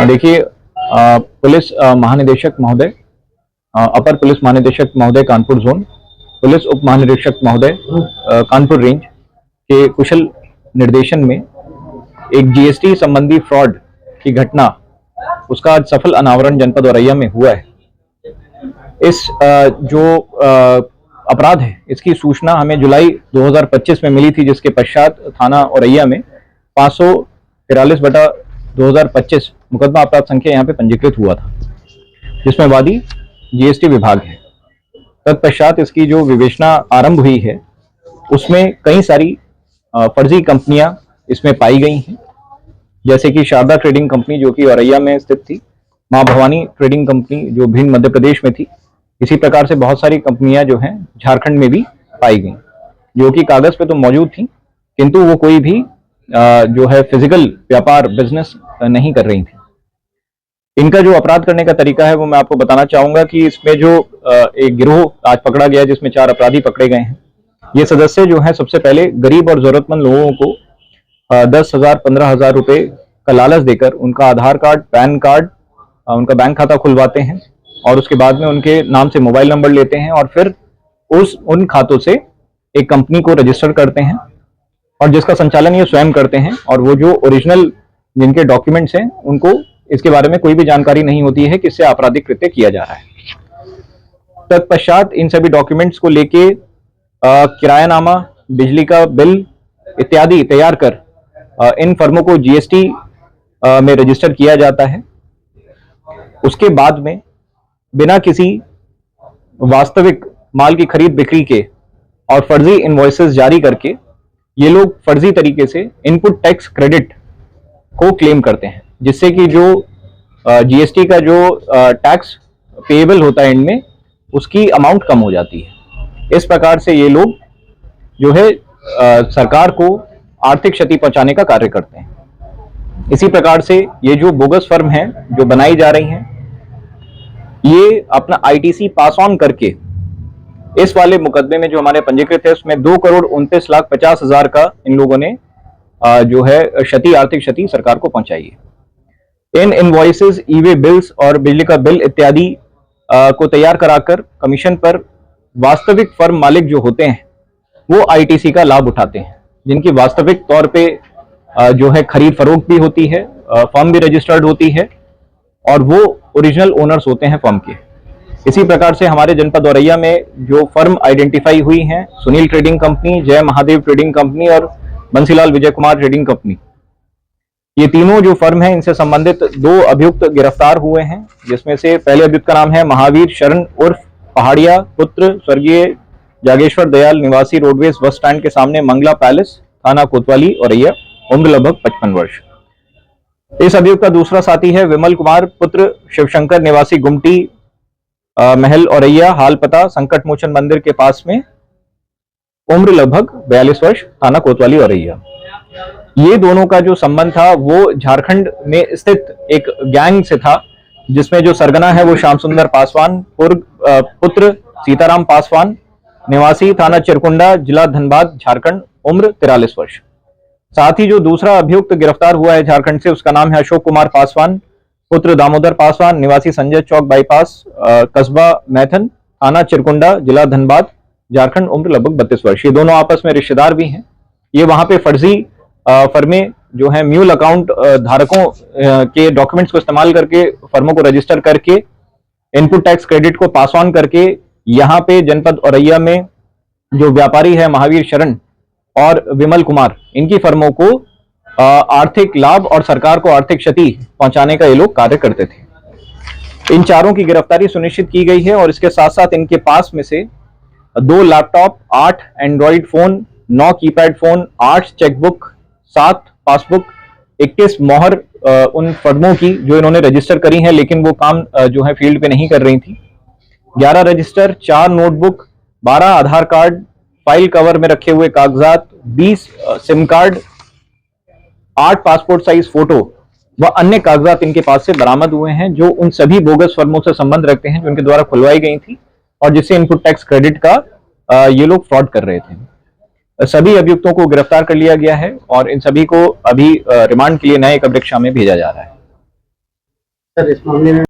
देखिए, पुलिस महानिदेशक महोदय, अपर पुलिस महानिदेशक महोदय कानपुर जोन, पुलिस उप महानिरीक्षक महोदय कानपुर रेंज के कुशल निर्देशन में एक जीएसटी संबंधी फ्रॉड की घटना, उसका आज सफल अनावरण जनपद औरैया में हुआ है। इस जो अपराध है, इसकी सूचना हमें जुलाई 2025 में मिली थी, जिसके पश्चात थाना औरैया में 543/2025 मुकदमा अपराध संख्या यहाँ पे पंजीकृत हुआ था, जिसमें वादी जीएसटी विभाग है। तत्पश्चात इसकी जो विवेचना आरंभ हुई है, उसमें कई सारी फर्जी कंपनियां इसमें पाई गई हैं, जैसे कि शारदा ट्रेडिंग कंपनी जो कि औरैया में स्थित थी, मां भवानी ट्रेडिंग कंपनी जो भिंड मध्य प्रदेश में थी। इसी प्रकार से बहुत सारी कंपनियां जो हैं झारखंड में भी पाई गई, जो कि कागज पे तो मौजूद थी, किंतु वो कोई भी जो है फिजिकल व्यापार बिजनेस नहीं कर रही थी। इनका जो अपराध करने का तरीका है वो मैं आपको बताना चाहूंगा कि इसमें जो एक गिरोह आज पकड़ा गया, जिसमें 4 अपराधी पकड़े गए हैं। ये सदस्य जो हैं सबसे पहले गरीब और जरूरतमंद लोगों को 10,000 15,000 रुपए का लालच देकर उनका आधार कार्ड, पैन कार्ड, उनका बैंक खाता खुलवाते हैं और उसके बाद में उनके नाम से मोबाइल नंबर लेते हैं और फिर उन खातों से एक कंपनी को रजिस्टर करते हैं और जिसका संचालन ये स्वयं करते हैं। और वो जो ओरिजिनल जिनके डॉक्यूमेंट्स हैं, उनको इसके बारे में कोई भी जानकारी नहीं होती है कि इससे आपराधिक कृत्य किया जा रहा है। तत्पश्चात इन सभी डॉक्यूमेंट्स को लेके किरायानामा, बिजली का बिल इत्यादि तैयार कर इन फर्मों को जीएसटी में रजिस्टर किया जाता है। उसके बाद में बिना किसी वास्तविक माल की खरीद बिक्री के और फर्जी इनवॉइसेस जारी करके ये लोग फर्जी तरीके से इनपुट टैक्स क्रेडिट को क्लेम करते हैं, जिससे कि जो जीएसटी का जो टैक्स पेएबल होता है इनमें, उसकी अमाउंट कम हो जाती है। इस प्रकार से ये लोग जो है सरकार को आर्थिक क्षति पहुंचाने का कार्य करते हैं। इसी प्रकार से ये जो बोगस फर्म हैं जो बनाई जा रही हैं, ये अपना आईटीसी पास ऑन करके इस वाले मुकदमे में जो हमारे पंजीकृत है, उसमें 2,29,50,000 का इन लोगों ने जो है क्षति, आर्थिक क्षति सरकार को पहुंचाई है। इन इनवॉइसेस, ई-वे बिल्स और बिजली का बिल इत्यादि को तैयार कराकर कमीशन पर वास्तविक फर्म मालिक जो होते हैं वो आईटीसी का लाभ उठाते हैं, जिनकी वास्तविक तौर पे जो है खरीद फरोख्त भी होती है, फर्म भी रजिस्टर्ड होती है और वो ओरिजिनल ओनर्स होते हैं फर्म के। इसी प्रकार से हमारे जनपद औरैया में जो फर्म आइडेंटिफाई हुई हैं, सुनील ट्रेडिंग कंपनी, जय महादेव ट्रेडिंग कंपनी और बंसीलाल विजय कुमार ट्रेडिंग कंपनी, ये तीनों जो फर्म हैं, इनसे संबंधित 2 अभियुक्त गिरफ्तार हुए हैं, जिसमें से पहले अभियुक्त का नाम है महावीर शरण उर्फ पहाड़िया, पुत्र स्वर्गीय जागेश्वर दयाल, निवासी रोडवेज बस स्टैंड के सामने मंगला पैलेस, थाना कोतवाली औरैया, उम्र लगभग 55 वर्ष। इस अभियुक्त का दूसरा साथी है विमल कुमार, पुत्र शिवशंकर, निवासी गुमटी महल औरैया, हाल पता संकट मोचन मंदिर के पास में, उम्र लगभग 42 वर्ष, थाना कोतवाली औरैया। ये दोनों का जो संबंध था वो झारखंड में स्थित एक गैंग से था, जिसमें जो सरगना है वो श्याम सुंदर पासवान, पुत्र सीताराम पासवान, निवासी थाना चिरकुंडा, जिला धनबाद, झारखंड, उम्र 43 वर्ष। साथ ही जो दूसरा अभियुक्त गिरफ्तार हुआ है झारखंड से, उसका नाम है अशोक कुमार पासवान, पुत्र दामोदर पासवान, निवासी संजय चौक बाईपास, कस्बा मैथन, थाना चिरकुंडा, जिला धनबाद, झारखंड, उम्र लगभग 32 वर्ष। ये दोनों आपस में रिश्तेदार भी हैं। ये वहां पे फर्जी फर्में जो है म्यूल अकाउंट धारकों के डॉक्यूमेंट्स को इस्तेमाल करके फर्मों को रजिस्टर करके इनपुट टैक्स क्रेडिट को पास ऑन करके यहाँ पे जनपद औरैया में जो व्यापारी है महावीर शरण और विमल कुमार, इनकी फर्मों को आर्थिक लाभ और सरकार को आर्थिक क्षति पहुंचाने का ये लोग कार्य करते थे। इन चारों की गिरफ्तारी सुनिश्चित की गई है और इसके साथ साथ इनके पास में से 2 laptop, 8 Android phone, 9 keypad phone, 8 chequebook, 7 passbook, 21 मोहर उन फर्मों की जो इन्होंने रजिस्टर करी हैं, लेकिन वो काम जो है फील्ड पे नहीं कर रही थी, 11 रजिस्टर, 4 नोटबुक, 12 आधार कार्ड, फाइल कवर में रखे हुए कागजात, 20 SIM card, 8 passport size photo व अन्य कागजात इनके पास से बरामद हुए हैं, जो उन सभी बोगस फर्मों से संबंध रखते हैं जो इनके द्वारा खुलवाई गई थी और जिससे इनपुट टैक्स क्रेडिट का ये लोग फ्रॉड कर रहे थे। सभी अभियुक्तों को गिरफ्तार कर लिया गया है और इन सभी को अभी रिमांड के लिए न्यायिक अभिरक्षा में भेजा जा रहा है। सर इस मामले में